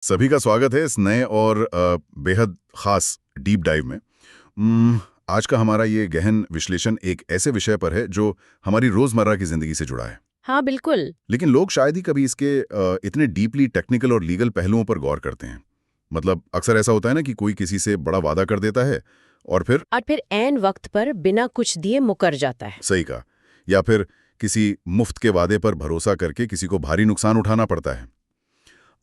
सभी का स्वागत है इस नए और बेहद खास डीप डाइव में। आज का हमारा ये गहन विश्लेषण एक ऐसे विषय पर है जो हमारी रोजमर्रा की जिंदगी से जुड़ा है। हाँ बिल्कुल। लेकिन लोग शायद ही कभी इसके इतने डीपली टेक्निकल और लीगल पहलुओं पर गौर करते हैं। मतलब अक्सर ऐसा होता है ना कि कोई किसी से बड़ा वादा कर देता है और फिर ऐन वक्त पर बिना कुछ दिए मुकर जाता है। सही कहा। या फिर किसी मुफ्त के वादे पर भरोसा करके किसी को भारी नुकसान उठाना पड़ता है।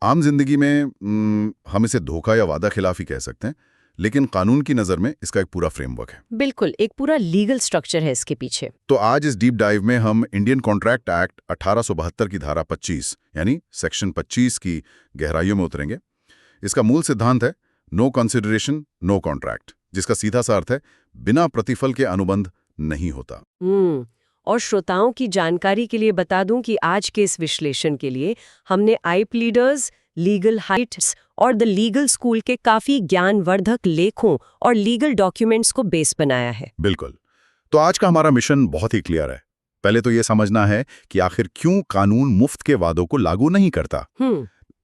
आम जिंदगी में हम इसे धोखा या वादा खिलाफी कह सकते हैं, लेकिन कानून की नज़र में इसका एक पूरा फ्रेमवर्क है। बिल्कुल, एक पूरा लीगल स्ट्रक्चर है इसके पीछे। तो आज इस डीप डाइव में हम इंडियन कॉन्ट्रैक्ट एक्ट 1872 की धारा 25 यानी सेक्शन 25 की गहराइयों में उतरेंगे। इसका मूल सिद्धांत है नो कंसिडरेशन नो कॉन्ट्रैक्ट, जिसका सीधा सा अर्थ है बिना प्रतिफल के अनुबंध नहीं होता। और श्रोताओं की जानकारी के लिए बता दूं कि आज के इस विश्लेषण के लिए हमने आई प्लीडर्स, लीगल हाइट्स और द लीगल स्कूल के काफी ज्ञानवर्धक लेखों और लीगल डॉक्यूमेंट्स को बेस बनाया है। बिल्कुल। तो आज का हमारा मिशन बहुत ही क्लियर है। पहले तो ये समझना है कि आखिर क्यों कानून मुफ्त के वादों को लागू नहीं करता।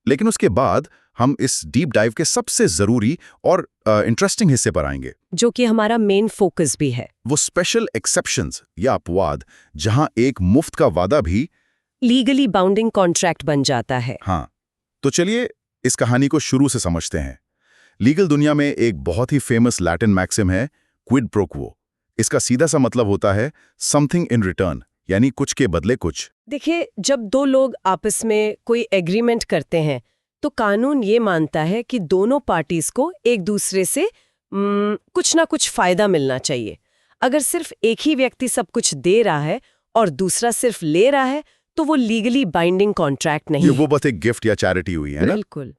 लेकिन उसके बाद हम इस डीप डाइव के सबसे जरूरी और इंटरेस्टिंग हिस्से पर आएंगे, जो कि हमारा मेन फोकस भी है। वो स्पेशल एक्सेप्शंस या अपवाद, जहां एक मुफ्त का वादा भी लीगली बाउंडिंग कॉन्ट्रैक्ट बन जाता है। हाँ, तो चलिए इस कहानी को शुरू से समझते हैं। लीगल दुनिया में एक बहुत ही फेमस लैटिन मैक्सिम है, क्विड प्रो क्वो। इसका सीधा सा मतलब होता है समथिंग इन रिटर्न, यानी कुछ के बदले कुछ। देखिए, जब दो लोग आपस में कोई एग्रीमेंट करते हैं तो कानून ये मानता है कि दोनों पार्टीज को एक दूसरे से कुछ ना कुछ फायदा मिलना चाहिए। अगर सिर्फ एक ही व्यक्ति सब कुछ दे रहा है और दूसरा सिर्फ ले रहा है तो वो लीगली बाइंडिंग कॉन्ट्रैक्ट नहीं है। वो बस एक गिफ्ट या चैरिटी हुई है ना? बिल्कुल।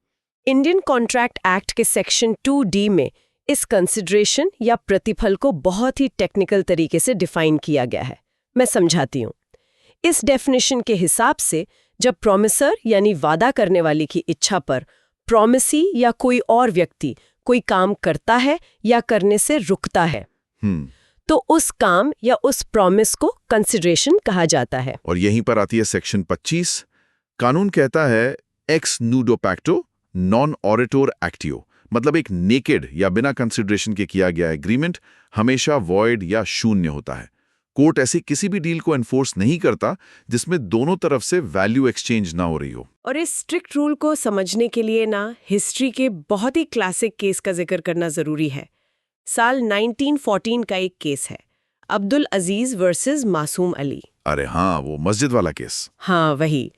इंडियन कॉन्ट्रैक्ट एक्ट के सेक्शन 2D में इस कंसिडरेशन या प्रतिफल को बहुत ही टेक्निकल तरीके से डिफाइन किया गया है। मैं समझाती हूँ। इस डेफिनेशन के हिसाब से जब प्रॉमिसर यानी वादा करने वाले की इच्छा पर प्रॉमिसी या कोई और व्यक्ति कोई काम करता है या करने से रुकता है, तो उस काम या उस प्रॉमिस को कंसिडरेशन कहा जाता है। और यहीं पर आती है सेक्शन 25। कानून कहता है एक्स नूडो पैक्टो नॉन ऑरेटोर एक्टियो, मतलब एक नेकेड या बिना कंसिडरेशन के किया गया एग्रीमेंट हमेशा वॉइड या शून्य होता है। कोर्ट ऐसी किसी भी डील को एनफोर्स नहीं करता जिसमें दोनों तरफ से वैल्यू एक्सचेंज ना हो रही हो। और इस स्ट्रिक्ट रूल को समझने के लिए ना हिस्ट्री के बहुत ही क्लासिक केस का जिक्र करना जरूरी है। साल 1914 का एक केस है, अब्दुल अजीज वर्सेस मासूम अली। अरे हाँ, वो मस्जिद वाला केस। हाँ वही।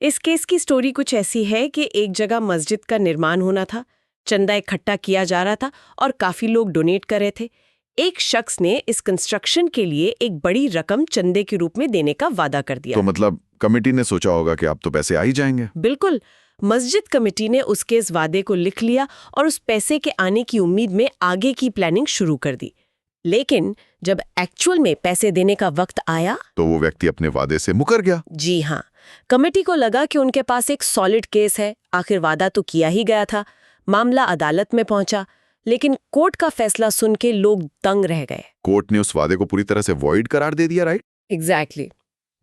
इस केस की स्टोरी कुछ ऐसी है कि एक जगह मस्जिद का निर्माण होना था, चंदा इकट्ठा किया जा रहा था और काफी लोग डोनेट कर रहे थे। एक शख्स ने इस कंस्ट्रक्शन के लिए एक बड़ी रकम चंदे के रूप में देने का वादा कर दिया। तो मतलब कमेटी ने सोचा होगा कि अब तो पैसे आ ही जाएंगे। बिल्कुल। मस्जिद कमेटी ने उसके इस वादे को लिख लिया और उस पैसे के आने की उम्मीद में आगे की प्लानिंग शुरू कर दी। लेकिन जब एक्चुअल में पैसे देने का वक्त आया तो वो व्यक्ति अपने वादे से मुकर गया। जी हाँ, कमेटी को लगा कि उनके पास एक सॉलिड केस है, आखिर वादा तो किया ही गया था। मामला अदालत में पहुंचा, लेकिन कोर्ट का फैसला सुन के लोग दंग रह गए। कोर्ट ने उस वादे को पूरी तरह से वॉइड करार दे दिया, राइट? एग्जैक्टली।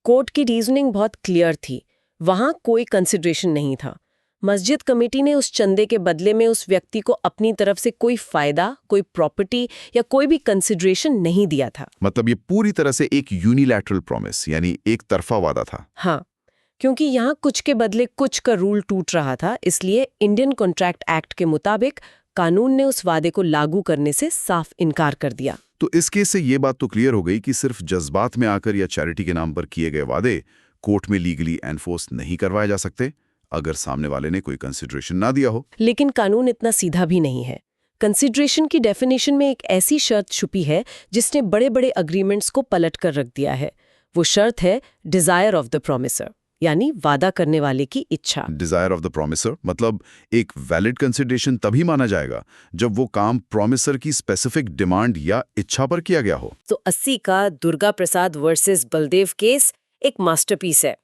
कोर्ट की रीजनिंग बहुत क्लियर थी। वहां कोई कंसिडरेशन नहीं था। मस्जिद कमेटी ने उस चंदे के बदले में उस व्यक्ति को अपनी तरफ से कोई फायदा, कोई प्रॉपर्टी या कोई भी कंसिडरेशन नहीं दिया था। मतलब ये पूरी तरह से एक यूनिलैटरल प्रॉमिस यानी एक तरफा वादा था। हाँ, क्योंकि यहाँ कुछ के बदले कुछ का रूल टूट रहा था, इसलिए इंडियन कॉन्ट्रैक्ट एक्ट के मुताबिक कानून ने उस वादे को लागू करने से साफ इनकार कर दिया। तो इस केस से ये बात तो क्लियर हो गई कि सिर्फ जज्बात में आकर या चैरिटी के नाम पर किए गए वादे कोर्ट में लीगली एनफोर्स नहीं करवाए जा सकते अगर सामने वाले ने कोई कंसिडरेशन ना दिया हो। लेकिन कानून इतना सीधा भी नहीं है। कंसिडरेशन की डेफिनेशन में एक ऐसी शर्त छुपी है जिसने बड़े बड़े अग्रीमेंट्स को पलट कर रख दिया है। वो शर्त है डिजायर ऑफ द प्रॉमिसर, यानी वादा करने वाले की इच्छा। डिजायर ऑफ द प्रॉमिसर मतलब एक वैलिड कंसिडरेशन तभी माना जाएगा जब वो काम प्रॉमिसर की स्पेसिफिक डिमांड या इच्छा पर किया गया हो। तो 80 का दुर्गा प्रसाद वर्सेस बलदेव केस एक मास्टरपीस है।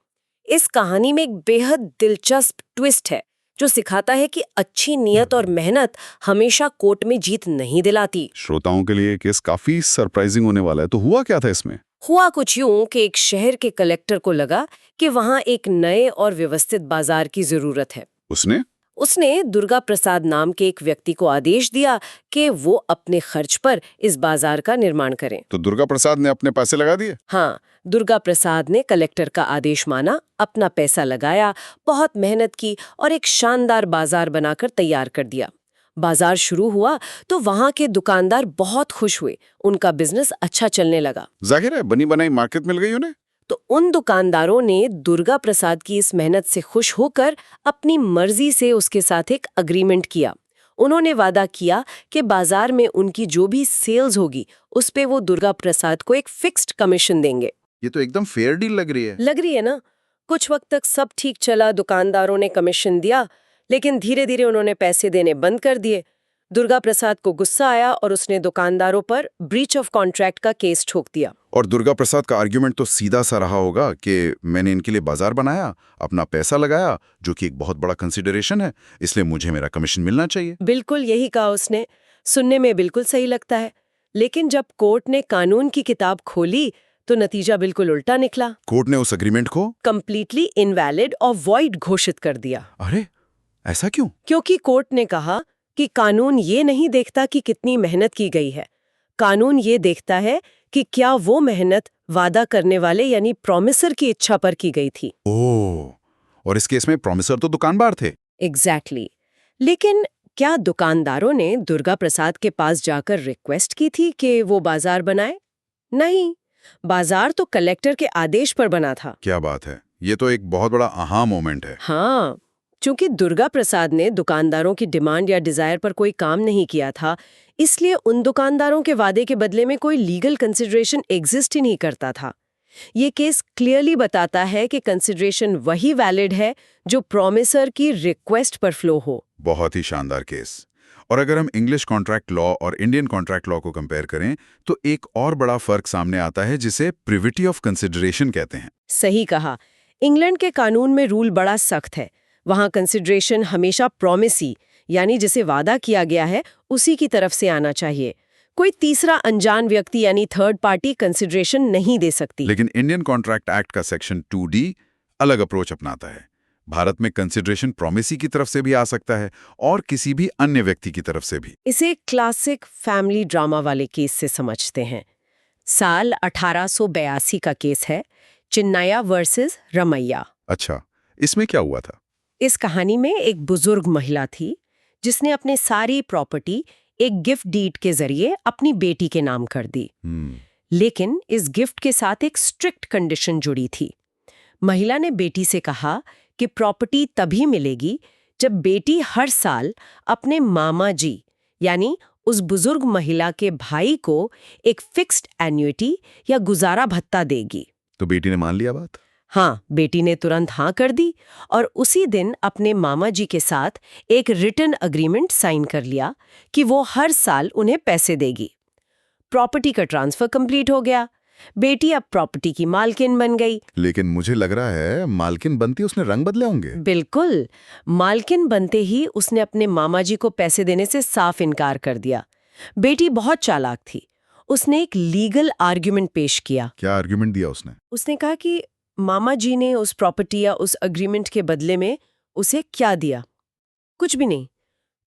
इस कहानी में एक बेहद दिलचस्प ट्विस्ट है जो सिखाता है कि अच्छी नियत और मेहनत हमेशा कोर्ट में जीत नहीं दिलाती। श्रोताओं के लिए केस काफी सरप्राइजिंग होने वाला है। तो हुआ क्या था इसमें? हुआ कुछ यूं कि एक शहर के कलेक्टर को लगा कि वहां एक नए और व्यवस्थित बाजार की जरूरत है। उसने उसने दुर्गा प्रसाद नाम के एक व्यक्ति को आदेश दिया कि वो अपने खर्च पर इस बाजार का निर्माण करें। तो दुर्गा प्रसाद ने अपने पैसे लगा दिए? हाँ, दुर्गा प्रसाद ने कलेक्टर का आदेश माना, अपना पैसा लगाया, बहुत मेहनत की और एक शानदार बाजार बनाकर तैयार कर दिया। बाजार शुरू हुआ तो वहां के दुकानदार बहुत खुश हुए, उनका बिजनेस अच्छा चलने लगा। जाहिर है बनी बनाई मार्केट मिल गई उन्हें। तो उन दुकानदारों ने दुर्गा प्रसाद की इस मेहनत से खुश होकर अपनी मर्जी से उसके साथ एक अग्रीमेंट किया। उन्होंने वादा किया कि बाजार में उनकी जो भी सेल्स होगी उस पे वो दुर्गा प्रसाद को एक फिक्स्ड कमीशन देंगे। ये तो एकदम फेयर डील लग रही है। लग रही है ना? कुछ वक्त तक सब ठीक चला, दुकानदारों ने कमीशन दिया, लेकिन धीरे धीरे उन्होंने पैसे देने बंद कर दिए। दुर्गा प्रसाद को गुस्सा आया और उसने दुकानदारों पर ब्रीच ऑफ कॉन्ट्रैक्ट का केस ठोक दिया। और दुर्गा प्रसाद का आर्ग्यूमेंट तो सीधा सा रहा होगा कि मैंने इनके लिए बाजार बनाया, अपना पैसा लगाया, जो कि एक बहुत बड़ा कंसिडरेशन है, इसलिए मुझे मेरा कमीशन मिलना चाहिए। बिल्कुल यही कहा उसने। सुनने में बिल्कुल सही लगता है, लेकिन जब कोर्ट ने कानून की किताब खोली तो नतीजा बिल्कुल उल्टा निकला। कोर्ट ने उस एग्रीमेंट को कंप्लीटली इनवैलिड और वॉइड घोषित कर दिया। अरे ऐसा क्यों? क्योंकि कोर्ट ने कहा कि कानून ये नहीं देखता कि कितनी मेहनत की गई है, कानून ये देखता है कि क्या वो मेहनत वादा करने वाले यानी प्रॉमिसर की इच्छा पर की गई थी। ओह, और इस केस में प्रॉमिसर तो दुकानदार थे। एग्जैक्टली। लेकिन क्या दुकानदारों ने दुर्गा प्रसाद के पास जाकर रिक्वेस्ट की थी कि वो बाजार बनाए? नहीं, बाजार तो कलेक्टर के आदेश पर बना था। क्या बात है, ये तो एक बहुत बड़ा आहा मोमेंट है। हाँ, चूंकि दुर्गा प्रसाद ने दुकानदारों की डिमांड या डिजायर पर कोई काम नहीं किया था, इसलिए उन दुकानदारों के वादे के बदले में कोई लीगल कंसिडरेशन एग्जिस्ट ही नहीं करता था। ये केस क्लियरली बताता है कि कंसिडरेशन वही वैलिड है जो प्रॉमिसर की रिक्वेस्ट पर फ्लो हो। बहुत ही शानदार केस। और अगर हम इंग्लिश कॉन्ट्रैक्ट लॉ और इंडियन कॉन्ट्रैक्ट लॉ को कंपेयर करें तो एक और बड़ा फर्क सामने आता है जिसे प्रिविटी ऑफ कंसिडरेशन कहते हैं। सही कहा। इंग्लैंड के कानून में रूल बड़ा सख्त है। वहां कंसिडरेशन हमेशा प्रॉमिसी यानी जिसे वादा किया गया है उसी की तरफ से आना चाहिए। कोई तीसरा अनजान व्यक्ति यानी थर्ड पार्टी कंसिडरेशन नहीं दे सकती। लेकिन इंडियन कॉन्ट्रैक्ट एक्ट का सेक्शन 2D अलग अप्रोच अपनाता है। भारत में कंसिडरेशन प्रॉमिसी की तरफ से भी आ सकता है और किसी भी अन्य व्यक्ति की तरफ से भी। इसे क्लासिक फैमिली ड्रामा वाले केस से समझते हैं। साल 1882 का केस है, चिन्नैया वर्सेस रमैया। अच्छा, इसमें क्या हुआ था? इस कहानी में एक बुजुर्ग महिला थी जिसने अपने सारी प्रॉपर्टी एक गिफ्ट डीड के जरिए अपनी बेटी के नाम कर दी। लेकिन इस गिफ्ट के साथ एक स्ट्रिक्ट कंडीशन जुड़ी थी। महिला ने बेटी से कहा कि प्रॉपर्टी तभी मिलेगी जब बेटी हर साल अपने मामा जी यानी उस बुजुर्ग महिला के भाई को एक फिक्स्ड एन्युइटी या गुजारा भत्ता देगी। तो बेटी ने मान लिया बात? हाँ, बेटी ने तुरंत हाँ कर दी और उसी दिन अपने मामा जी के साथ एक रिटन अग्रीमेंट साइन कर लिया कि वो हर साल उन्हें पैसे देगी। प्रॉपर्टी का ट्रांसफर कंप्लीट हो गया। बेटी अब प्रॉपर्टी की मालकिन बन गई। लेकिन मुझे लग रहा है मालकिन बनती उसने रंग बदले होंगे। बिल्कुल, मालकिन बनते ही उसने अपने मामा जी को पैसे देने से साफ इनकार कर दिया। बेटी बहुत चालाक थी। उसने एक लीगल आर्ग्यूमेंट पेश किया। क्या आर्ग्यूमेंट दिया उसने? उसने कहा कि मामा जी ने उस प्रॉपर्टी या उस अग्रीमेंट के बदले में उसे क्या दिया? कुछ भी नहीं।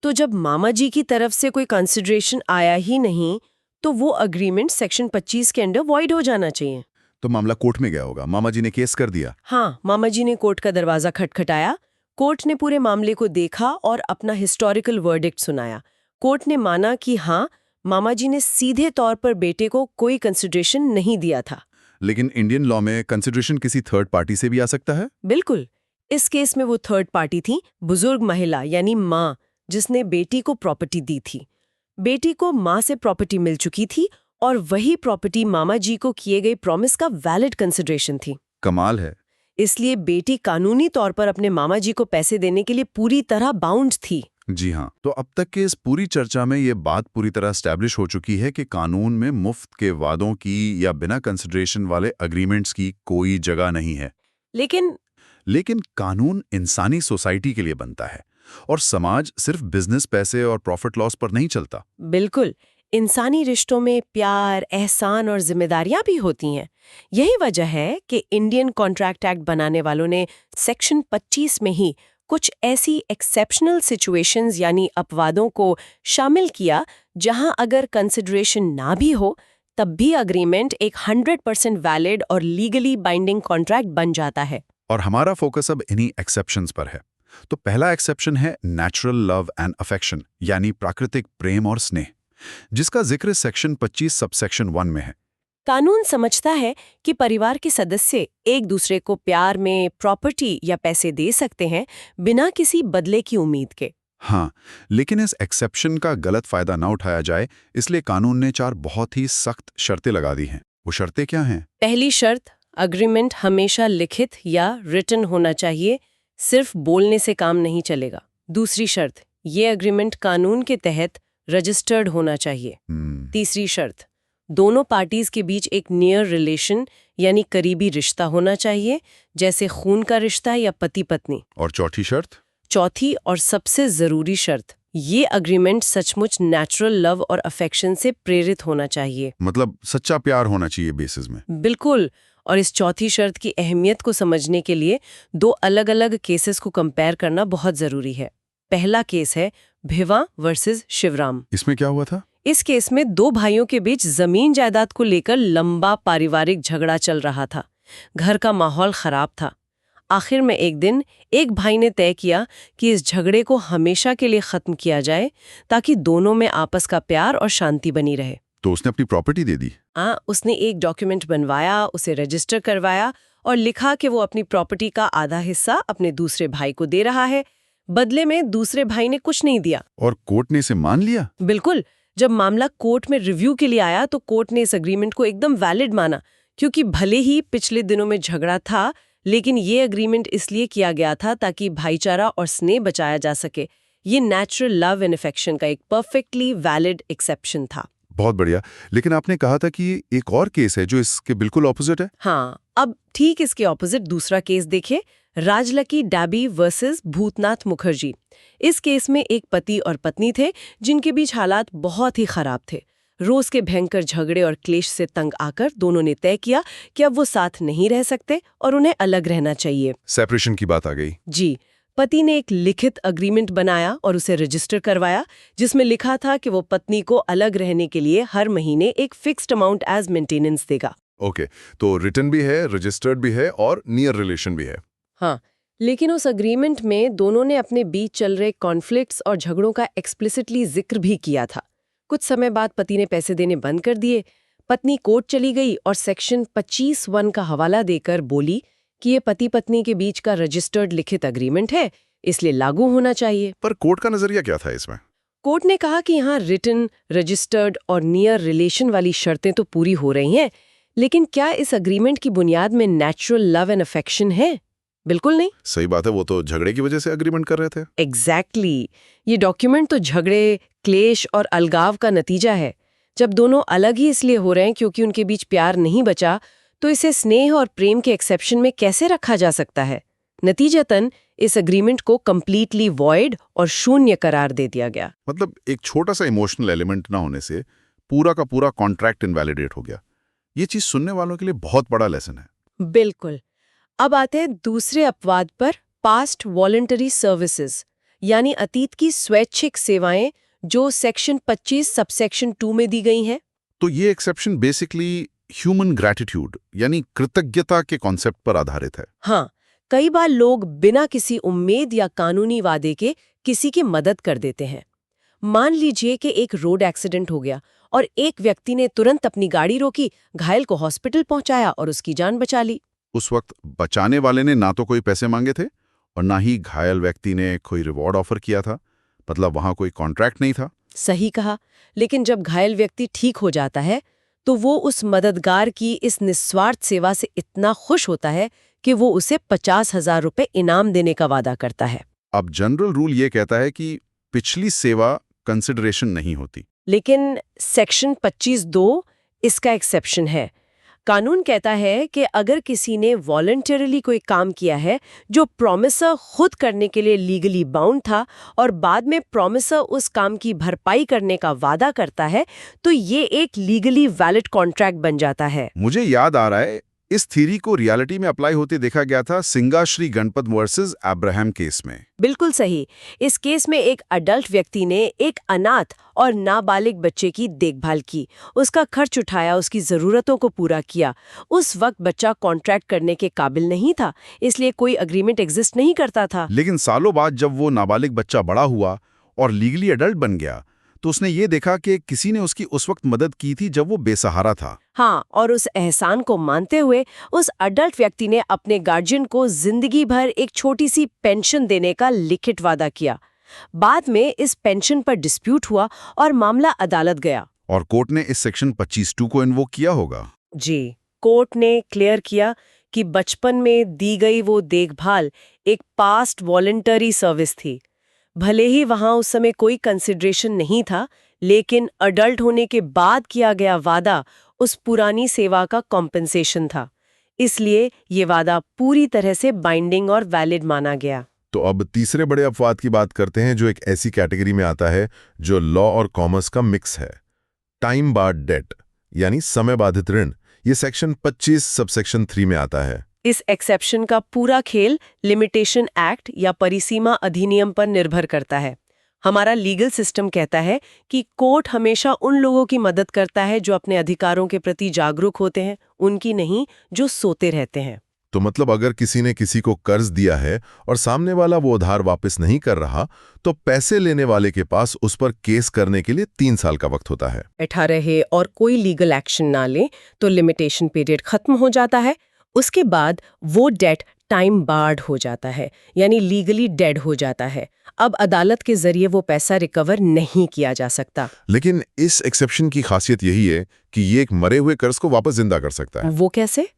तो जब मामा जी की तरफ से कोई कंसिडरेशन आया ही नहीं तो वो अग्रीमेंट सेक्शन 25 के अंडर वॉइड हो जाना चाहिए। तो मामला कोर्ट में गया होगा, मामा जी ने केस कर दिया। हाँ, मामा जी ने कोर्ट का दरवाजा खटखटाया। कोर्ट ने पूरे मामले को देखा और अपना हिस्टोरिकल वर्डिक्ट सुनाया। कोर्ट ने माना कि हाँ, मामा जी ने सीधे तौर पर बेटे को कोई कंसिडरेशन नहीं दिया था। लेकिन इंडियन लॉ में कंसिडरेशन किसी थर्ड पार्टी से भी आ सकता है? बिल्कुल। इस केस में वो थर्ड पार्टी थी, बुजुर्ग महिला यानी माँ, जिसने बेटी को प्रॉपर्टी दी थी। बेटी को माँ से प्रॉपर्टी मिल चुकी थी और वही प्रॉपर्टी मामा जी को किए गए प्रॉमिस का वैलिड कंसिडरेशन थी। कमाल है। इसलिए बेटी कानूनी तौर पर अपने मामा जी को पैसे देने के लिए पूरी तरह बाउंड थी। जी हाँ, तो अब तक के इस पूरी चर्चा में ये बात पूरी तरह एस्टैब्लिश हो चुकी है कि कानून में मुफ्त के वादों की या बिना कंसिडरेशन वाले अग्रीमेंट्स की कोई जगह नहीं है। लेकिन कानून इंसानी सोसाइटी के लिए बनता है और समाज सिर्फ बिजनेस, पैसे और प्रॉफिट लॉस पर नहीं चलता। बिल्कुल, इंसानी रिश्तों में प्यार, एहसान और जिम्मेदारियां भी होती हैं। यही वजह है कि इंडियन कॉन्ट्रैक्ट एक्ट बनाने वालों ने सेक्शन 25 में ही कुछ ऐसी एक्सेप्शनल सिचुएशंस यानी अपवादों को शामिल किया जहां अगर कंसिडरेशन ना भी हो तब भी अग्रीमेंट एक 100% वैलिड और लीगली बाइंडिंग कॉन्ट्रैक्ट बन जाता है। और हमारा फोकस अब इन्हीं एक्सेप्शंस पर है। तो पहला एक्सेप्शन है नेचुरल लव एंड अफेक्शन, यानी प्राकृतिक प्रेम और स्नेह, जिसका जिक्र सेक्शन 25 सबसेक्शन 1 में है। कानून समझता है कि परिवार के सदस्य एक दूसरे को प्यार में प्रॉपर्टी या पैसे दे सकते हैं बिना किसी बदले की उम्मीद के। हाँ, लेकिन इस एक्सेप्शन का गलत फायदा ना उठाया जाए, इसलिए कानून ने 4 बहुत ही सख्त शर्तें लगा दी हैं। वो शर्तें क्या हैं? पहली शर्त, अग्रीमेंट हमेशा लिखित या रिटन होना चाहिए, सिर्फ बोलने से काम नहीं चलेगा। दूसरी शर्त, ये अग्रीमेंट कानून के तहत रजिस्टर्ड होना चाहिए। तीसरी शर्त, दोनों पार्टीज के बीच एक नियर रिलेशन यानी करीबी रिश्ता होना चाहिए, जैसे खून का रिश्ता या पति पत्नी। और चौथी शर्त? चौथी और सबसे जरूरी शर्त, ये अग्रीमेंट सचमुच नेचुरल लव और अफेक्शन से प्रेरित होना चाहिए। मतलब सच्चा प्यार होना चाहिए बेसिस में। बिल्कुल। और इस चौथी शर्त की अहमियत को समझने के लिए 2 अलग-अलग केसेस को कंपेयर करना बहुत जरूरी है। पहला केस है भिवा वर्सेस शिवराम। इसमें क्या हुआ था? इस केस में 2 भाइयों के बीच जमीन जायदाद को लेकर लंबा पारिवारिक झगड़ा चल रहा था। घर का माहौल खराब था। आखिर में एक दिन एक भाई ने तय किया कि इस झगड़े को हमेशा के लिए खत्म किया जाए ताकि दोनों में आपस का प्यार और शांति बनी रहे। तो उसने अपनी प्रॉपर्टी दे दी? उसने एक डॉक्यूमेंट बनवाया, उसे रजिस्टर करवाया और लिखा कि वो अपनी प्रॉपर्टी का आधा हिस्सा अपने दूसरे भाई को दे रहा है। बदले में दूसरे भाई ने कुछ नहीं दिया। और कोर्ट ने इसे मान लिया? बिल्कुल। जब मामला कोर्ट में रिव्यू के लिए आया तो कोर्ट ने इस अग्रीमेंट को एकदम वैलिड माना, क्योंकि भले ही पिछले दिनों में झगड़ा था, लेकिन ये अग्रीमेंट इसलिए किया गया था ताकि भाईचारा और स्नेह बचाया जा सके। ये नेचुरल लव एंड अफेक्शन का एक परफेक्टली वैलिड एक्सेप्शन था। बहुत बढ़िया। लेकिन आपने कहा था कि एक और केस है जो इसके बिल्कुल ऑपोजिट है। हाँ, अब ठीक इसके ऑपोजिट दूसरा केस देखिए, राजलकी डाबी वर्सेस भूतनाथ मुखर्जी। इस केस में एक पति और पत्नी थे जिनके बीच हालात बहुत ही खराब थे। रोज के भयंकर झगड़े और क्लेश से तंग आकर दोनों ने तय किया कि अब वो साथ नहीं रह सकते और उन्हें अलग रहना चाहिए। सेपरेशन की बात आ गई। जी। पति ने एक लिखित अग्रीमेंट बनाया और उसे रजिस्टर करवाया, जिसमें लिखा था कि वो पत्नी को अलग रहने के लिए हर महीने एक फिक्स्ड अमाउंट एज मेंटेनेंस देगा। ओके, तो रिटन भी है, रजिस्टर्ड भी है और नियर रिलेशन भी है। हाँ, लेकिन उस अग्रीमेंट में दोनों ने अपने बीच चल रहे कॉन्फ्लिक्ट्स और झगड़ों का एक्सप्लिसिटली जिक्र भी किया था। कुछ समय बाद पति ने पैसे देने बंद कर दिए। पत्नी कोर्ट चली गई और सेक्शन 25(1) का हवाला देकर बोली कि ये पति पत्नी के बीच का रजिस्टर्ड लिखित अग्रीमेंट है, इसलिए लागू होना चाहिए। पर कोर्ट का नजरिया क्या था इसमें? कोर्ट ने कहा कि यहाँ रिटन, रजिस्टर्ड और नियर रिलेशन वाली शर्तें तो पूरी हो रही हैं, लेकिन क्या इस अग्रीमेंट की बुनियाद में नेचुरल लव एंड अफेक्शन है? बिल्कुल नहीं। सही बात है, वो तो झगड़े की वजह से अग्रीमेंट कर रहे थे। एग्जैक्टली। ये डॉक्यूमेंट तो झगड़े, क्लेश और अलगाव का नतीजा है। जब दोनों अलग ही इसलिए हो रहे हैं क्योंकि उनके बीच प्यार नहीं बचा, तो इसे स्नेह और प्रेम के एक्सेप्शन में कैसे रखा जा सकता है? नतीजतन इस अग्रीमेंट को कंप्लीटली वॉइड और शून्य करार दे दिया गया। मतलब एक छोटा सा इमोशनल एलिमेंट ना होने से पूरा का पूरा कॉन्ट्रैक्ट इनवैलिडेट हो गया। ये चीज सुनने वालों के लिए बहुत बड़ा लेसन है। बिल्कुल। अब आते हैं दूसरे अपवाद पर, पास्ट वॉलंटरी सर्विसेज यानी अतीत की स्वैच्छिक सेवाएं जो सेक्शन 25 सबसेक्शन 2 में दी गई हैं। तो ये एक्सेप्शन बेसिकली ह्यूमन ग्रैटिट्यूड यानी कृतज्ञता के कॉन्सेप्ट पर आधारित है। हाँ, कई बार लोग बिना किसी उम्मीद या कानूनी वादे के किसी की मदद कर देते हैं। मान लीजिए कि एक रोड एक्सीडेंट हो गया और एक व्यक्ति ने तुरंत अपनी गाड़ी रोकी, घायल को हॉस्पिटल पहुंचाया और उसकी जान बचा ली। उस वक्त बचाने वाले ने ना तो कोई पैसे मांगे थे और ना ही घायल व्यक्ति ने कोई रिवॉर्ड ऑफर किया था। मतलब वहां कोई कॉन्ट्रैक्ट नहीं था। सही कहा। लेकिन जब घायल व्यक्ति ठीक हो जाता है तो वो उस मददगार की इस निस्वार्थ सेवा से इतना खुश होता है कि वो उसे 50,000 रुपए इनाम देने का वादा करता है। अब जनरल रूल ये कहता है कि पिछली सेवा कंसिडरेशन नहीं होती। लेकिन सेक्शन 25(2) इसका एक्सेप्शन है। कानून कहता है कि अगर किसी ने वॉलंटरीली कोई काम किया है जो प्रॉमिसर खुद करने के लिए लीगली बाउंड था और बाद में प्रॉमिसर उस काम की भरपाई करने का वादा करता है, तो ये एक लीगली वैलिड कॉन्ट्रैक्ट बन जाता है। मुझे याद आ रहा है इस थ्योरी को रियलिटी में अप्लाई होते देखा गया था सिंगा Shri Ganpat versus Abraham case में। बिल्कुल सही। इस केस में एक अडल्ट व्यक्ति ने एक अनाथ और नाबालिग बच्चे की देखभाल की, उसका खर्च उठाया, उसकी जरूरतों को पूरा किया। उस वक्त बच्चा कॉन्ट्रैक्ट करने के काबिल नहीं था, इसलिए कोई अग्रीमेंट एग्जिस्ट नहीं करता था। लेकिन सालों बाद जब वो नाबालिग बच्चा बड़ा हुआ और लीगली अडल्ट बन गया तो उसने ये देखा कि किसी ने उसकी उस वक्त मदद की थी जब वो बेसहारा था। हाँ, और उस एहसान को मानते हुए उस अडल्ट व्यक्ति ने अपने गार्जियन को जिंदगी भर एक छोटी सी पेंशन देने का लिखित वादा किया। बाद में इस पेंशन पर डिस्प्यूट हुआ और मामला अदालत गया। और कोर्ट ने इस सेक्शन 25(2) को इन्वोक किया होगा। जी, कोर्ट ने क्लियर किया कि बचपन में दी गई वो देखभाल एक पास्ट वॉलंटरी सर्विस थी। भले ही वहां उस समय कोई कंसिडरेशन नहीं था, लेकिन अडल्ट होने के बाद किया गया वादा उस पुरानी सेवा का कॉम्पेंसेशन था। इसलिए ये वादा पूरी तरह से बाइंडिंग और वैलिड माना गया। तो अब तीसरे बड़े अपवाद की बात करते हैं जो एक ऐसी कैटेगरी में आता है जो लॉ और कॉमर्स का मिक्स है। टाइम बार्ड डेट यानी समय बाधित ऋण। ये सेक्शन 25 सबसेक्शन 3 में आता है। इस एक्सेप्शन का पूरा खेल लिमिटेशन एक्ट या परिसीमा अधिनियम पर निर्भर करता है। हमारा लीगल सिस्टम कहता है कि कोर्ट हमेशा उन लोगों की मदद करता है जो अपने अधिकारों के प्रति जागरूक होते हैं, उनकी नहीं जो सोते रहते हैं। तो मतलब अगर किसी ने किसी को कर्ज दिया है और सामने वाला वो उधार वापस नहीं कर रहा तो पैसे लेने वाले के पास उस पर केस करने के लिए 3 साल का वक्त होता है। 18 और कोई लीगल एक्शन ना ले तो लिमिटेशन पीरियड खत्म हो जाता है। उसके बाद वो डेट टाइम बार्ड हो जाता है, यानी लीगली डेड हो जाता है। अब अदालत के जरिए वो पैसा रिकवर नहीं किया जा सकता। लेकिन इस एक्सेप्शन की खासियत यही है कि ये एक मरे हुए कर्ज को वापस जिंदा कर सकता है। वो कैसे?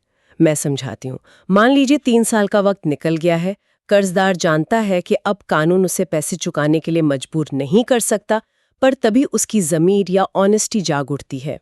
मैं समझाती हूँ। मान लीजिए 3 साल का वक्त निकल गया है, कर्जदार जानता है कि अब कानून उसे पैसे चुकाने के लिए मजबूर नहीं कर सकता, पर तभी उसकी ज़मीर या ऑनेस्टी जाग उठती है।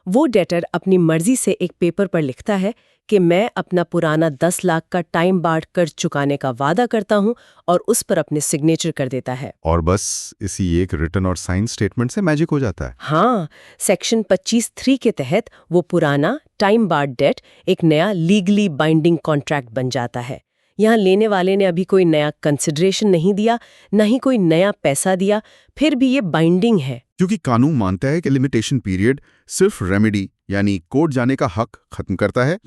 वो डेटर अपनी मर्जी से एक पेपर पर लिखता है कि मैं अपना पुराना 10 लाख का टाइम बार्ड कर्ज चुकाने का वादा करता हूं और उस पर अपने सिग्नेचर कर देता है। और बस इसी एक रिटन और साइन स्टेटमेंट से मैजिक हो जाता है। हाँ, सेक्शन 25(3) के तहत वो पुराना टाइम बार्ड डेट एक नया लीगली बाइंडिंग कॉन्ट्रैक्ट बन जाता है। यहाँ लेने वाले ने अभी कोई नया कंसिडरेशन नहीं दिया, न ही कोई नया पैसा दिया, फिर भी ये बाइंडिंग है। क्योंकि कानून मानता है कि लिमिटेशन पीरियड सिर्फ रेमेडी यानी कोर्ट जाने का हक खत्म करता है,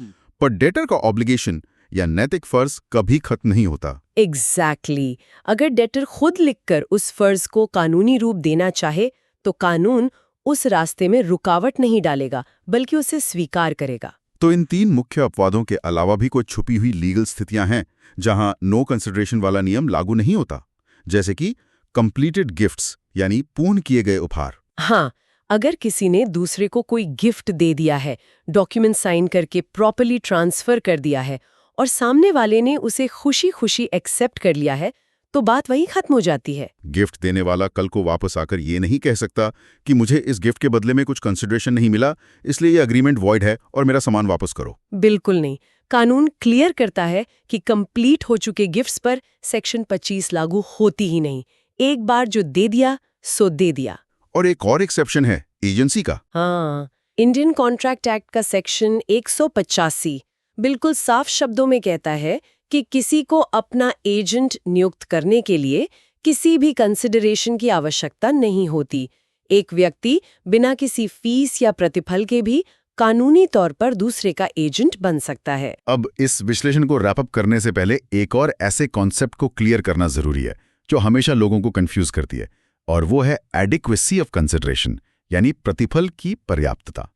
पर डेटर का ऑब्लिगेशन या नैतिक फर्ज कभी खत्म नहीं होता। एग्जैक्टली। अगर डेटर खुद लिखकर उस फर्ज को कानूनी रूप देना चाहे तो कानून उस रास्ते में रुकावट नहीं डालेगा, बल्कि उसे स्वीकार करेगा। तो इन 3 मुख्य अपवादों के अलावा भी कोई छुपी हुई लीगल स्थितियां हैं जहां नो कंसिडरेशन वाला नियम लागू नहीं होता, जैसे कि कंप्लीटेड गिफ्ट्स यानी पूर्ण किए गए उपहार। हाँ, अगर किसी ने दूसरे को कोई गिफ्ट दे दिया है, डॉक्यूमेंट साइन करके प्रॉपर्ली ट्रांसफर कर दिया है और सामने वाले ने उसे खुशी खुशी एक्सेप्ट कर लिया है, तो बात वहीं खत्म हो जाती है। गिफ्ट देने वाला कल को वापस आकर ये नहीं कह सकता कि मुझे इस गिफ्ट के बदले में कुछ कंसिडरेशन नहीं मिला, इसलिए ये अग्रीमेंट वॉइड है और मेरा सामान वापस करो। बिल्कुल नहीं। कानून क्लियर करता है कि कंप्लीट हो चुके गिफ्ट्स पर सेक्शन 25 लागू होती ही नहीं। एक बार जो दे दिया सो दे दिया। और एक और एक्सेप्शन है एजेंसी का। हाँ, इंडियन कॉन्ट्रैक्ट एक्ट का सेक्शन 185 बिल्कुल साफ शब्दों में कहता है कि किसी को अपना एजेंट नियुक्त करने के लिए किसी भी कंसिडरेशन की आवश्यकता नहीं होती। एक व्यक्ति बिना किसी फीस या प्रतिफल के भी कानूनी तौर पर दूसरे का एजेंट बन सकता है। अब इस विश्लेषण को रैप अप करने से पहले एक और ऐसे कॉन्सेप्ट को क्लियर करना जरूरी है जो हमेशा लोगों को कंफ्यूज करती है, और वो है एडिक्वेसी ऑफ कंसिडरेशन यानी प्रतिफल की पर्याप्तता।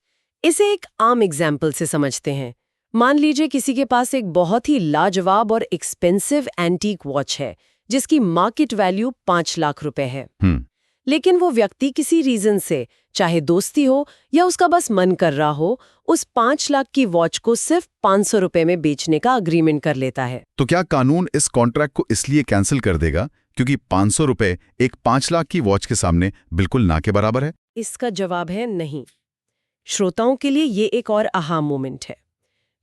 इसे एक आम एग्जाम्पल से समझते हैं। मान लीजिए किसी के पास एक बहुत ही लाजवाब और एक्सपेंसिव एंटीक वॉच है जिसकी मार्केट वैल्यू 5 लाख रुपए है। लेकिन वो व्यक्ति किसी रीजन से, चाहे दोस्ती हो या उसका बस मन कर रहा हो, उस 5 लाख की वॉच को सिर्फ 500 रुपए में बेचने का अग्रीमेंट कर लेता है। तो क्या कानून इस कॉन्ट्रैक्ट को इसलिए कैंसिल कर देगा क्योंकि 500 रुपए एक 5 लाख की वॉच के सामने बिल्कुल ना के बराबर है? इसका जवाब है नहीं। श्रोताओं के लिए ये एक और आहा मोमेंट है।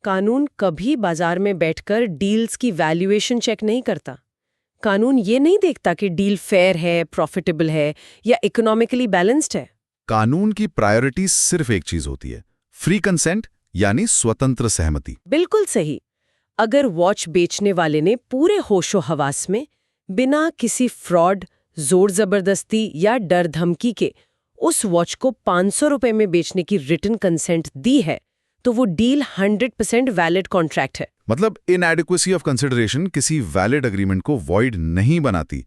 कानून कभी बाजार में बैठकर डील्स की वैल्यूएशन चेक नहीं करता। कानून ये नहीं देखता कि डील फेयर है, प्रॉफिटेबल है या इकोनॉमिकली बैलेंस्ड है। कानून की प्रायोरिटी सिर्फ एक चीज होती है, फ्री कंसेंट यानी स्वतंत्र सहमति। बिल्कुल सही। अगर वॉच बेचने वाले ने पूरे होशो हवास में बिना किसी फ्रॉड, जोर जबरदस्ती या डर धमकी के उस वॉच को 500 रुपए में बेचने की रिटन कंसेंट दी है, तो वो डील 100% वैलिड कॉन्ट्रैक्ट है। मतलब इनएडिक्वेसी ऑफ कंसिडरेशन किसी वैलिड एग्रीमेंट को वॉइड नहीं बनाती।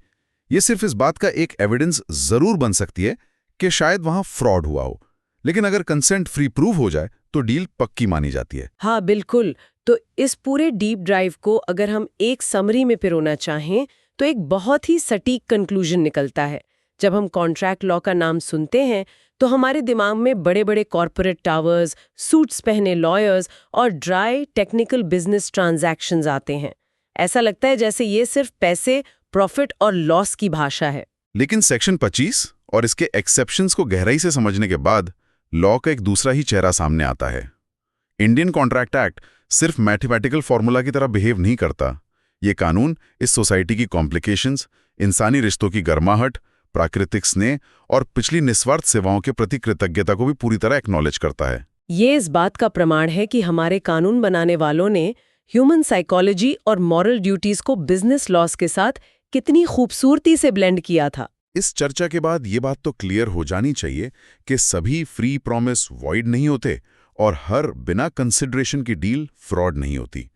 ये सिर्फ इस बात का एक एविडेंस जरूर बन सकती है कि शायद वहां फ्रॉड हुआ हो, लेकिन अगर कंसेंट फ्री प्रूव हो जाए तो डील पक्की मानी जाती है। हाँ बिल्कुल। तो इस पूरे डीप ड्राइव को अगर हम एक समरी में पिरोना चाहें तो एक बहुत ही सटीक कंक्लूजन निकलता है। जब हम कॉन्ट्रैक्ट लॉ का नाम सुनते हैं तो हमारे दिमाग में बड़े बड़े कॉर्पोरेट टावर्स, सूट्स पहने लॉयर्स और ड्राई टेक्निकल बिजनेस ट्रांजैक्शंस आते हैं। ऐसा लगता है जैसे ये सिर्फ पैसे, प्रॉफिट और लॉस की भाषा है। लेकिन सेक्शन 25 और इसके एक्सेप्शंस को गहराई से समझने के बाद लॉ का एक दूसरा ही चेहरा सामने आता है। इंडियन कॉन्ट्रैक्ट एक्ट सिर्फ मैथमेटिकल फॉर्मूला की तरह बिहेव नहीं करता। ये कानून इस सोसाइटी की कॉम्प्लिकेशंस, इंसानी रिश्तों की गर्माहट, प्राकृतिक स्नेह और पिछली निस्वार्थ सेवाओं के प्रति कृतज्ञता को भी पूरी तरह एक्नॉलेज करता है। ये इस बात का प्रमाण है कि हमारे कानून बनाने वालों ने ह्यूमन साइकोलॉजी और मॉरल ड्यूटीज को बिजनेस लॉस के साथ कितनी खूबसूरती से ब्लेंड किया था। इस चर्चा के बाद ये बात तो क्लियर हो जानी चाहिए कि सभी फ्री प्रॉमिस वॉइड नहीं होते और हर बिना कंसिडरेशन की डील फ्रॉड नहीं होती।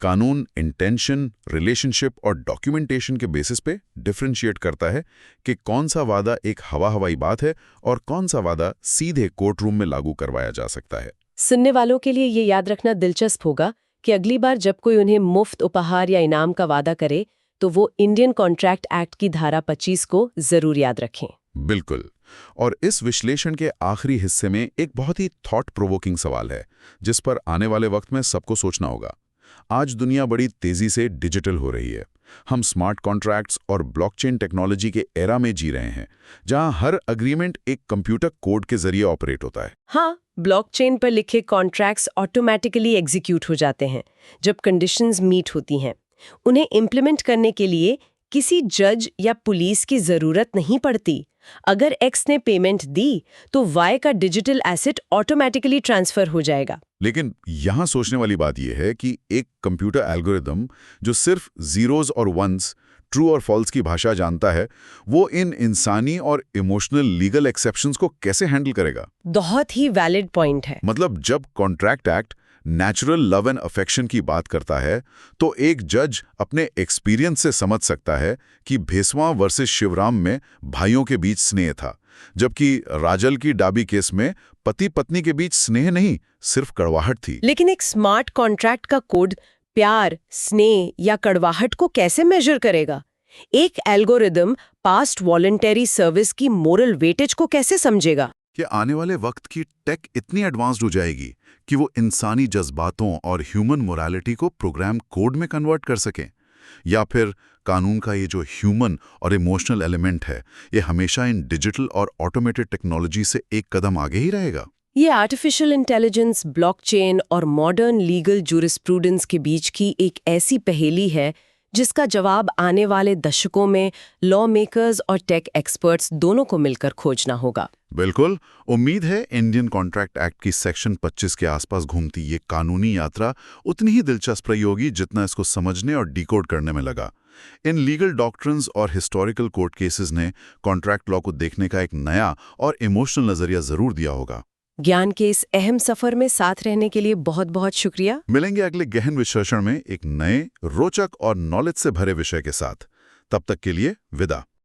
कानून इंटेंशन, रिलेशनशिप और डॉक्यूमेंटेशन के बेसिस पे डिफरेंशिएट करता है कि कौन सा वादा एक हवाई बात है और कौन सा वादा सीधे कोर्ट रूम में लागू करवाया जा सकता है। सुनने वालों के लिए ये याद रखना दिलचस्प होगा कि अगली बार जब कोई उन्हें मुफ्त उपहार या इनाम का वादा करे तो वो इंडियन कॉन्ट्रैक्ट एक्ट की धारा 25 को जरूर याद रखें। बिल्कुल। और इस विश्लेषण के आखिरी हिस्से में एक बहुत ही थॉट प्रोवोकिंग सवाल है जिस पर आने वाले वक्त में सबको सोचना होगा। आज दुनिया बड़ी तेजी से डिजिटल हो रही है। हम स्मार्ट कॉन्ट्रैक्ट्स और ब्लॉकचेन टेक्नोलॉजी के एरा में जी रहे हैं, जहां हर एग्रीमेंट एक कंप्यूटर कोड के जरिए ऑपरेट होता है। हाँ, ब्लॉकचेन पर लिखे कॉन्ट्रैक्ट्स ऑटोमेटिकली एग्जीक्यूट हो जाते हैं जब कंडीशंस मीट होती हैं। उन्हें इम्प्लीमेंट करने के लिए किसी जज या पुलिस की जरूरत नहीं पड़ती। अगर एक्स ने पेमेंट दी तो वाई का डिजिटल एसेट ऑटोमेटिकली ट्रांसफर हो जाएगा। लेकिन यहां सोचने वाली बात यह है कि एक कंप्यूटर एल्गोरिदम जो सिर्फ जीरोज और वंस, ट्रू और फॉल्स की भाषा जानता है, वो इन इंसानी और इमोशनल लीगल एक्सेप्शंस को कैसे हैंडल करेगा? बहुत ही वैलिड पॉइंट है। मतलब जब contract act natural love and affection की बात करता है तो एक जज अपने एक्सपीरियंस से समझ सकता है कि भेसवा वर्सेस शिवराम में भाइयों के बीच स्नेह था, जबकि राजल की डाबी केस में पति पत्नी के बीच स्नेह नहीं, सिर्फ कड़वाहट थी। लेकिन एक स्मार्ट कॉन्ट्रैक्ट का कोड प्यार, स्नेह या कड़वाहट को कैसे मेजर करेगा? एक एल्गोरिदम पास्ट वॉलंटरी सर्विस की मोरल वेटेज को कैसे समझेगा? कि आने वाले वक्त की टेक इतनी एडवांस्ड हो जाएगी कि वो इंसानी जज्बातों और ह्यूमन मोरालिटी को प्रोग्राम कोड में कन्वर्ट कर सकें, या फिर कानून का ये जो ह्यूमन और इमोशनल एलिमेंट है, ये हमेशा इन डिजिटल और ऑटोमेटेड टेक्नोलॉजी से एक कदम आगे ही रहेगा। ये आर्टिफिशियल इंटेलिजेंस, ब्लॉकचेन और मॉडर्न लीगल जूरिस्प्रूडेंस के बीच की एक ऐसी पहेली है जिसका जवाब आने वाले दशकों में लॉ मेकर्स और टेक एक्सपर्ट्स दोनों को मिलकर खोजना होगा। बिल्कुल। उम्मीद है इंडियन कॉन्ट्रैक्ट एक्ट की सेक्शन 25 के आसपास घूमती ये कानूनी यात्रा उतनी ही दिलचस्प रही होगी जितना इसको समझने और डिकोड करने में लगा। इन लीगल डॉक्ट्रिन्स और हिस्टोरिकल कोर्ट केसेस ने कॉन्ट्रैक्ट लॉ को देखने का एक नया और इमोशनल नजरिया जरूर दिया होगा। ज्ञान के इस अहम सफर में साथ रहने के लिए बहुत बहुत शुक्रिया। मिलेंगे अगले गहन विश्लेषण में एक नए, रोचक और नॉलेज से भरे विषय के साथ। तब तक के लिए विदा।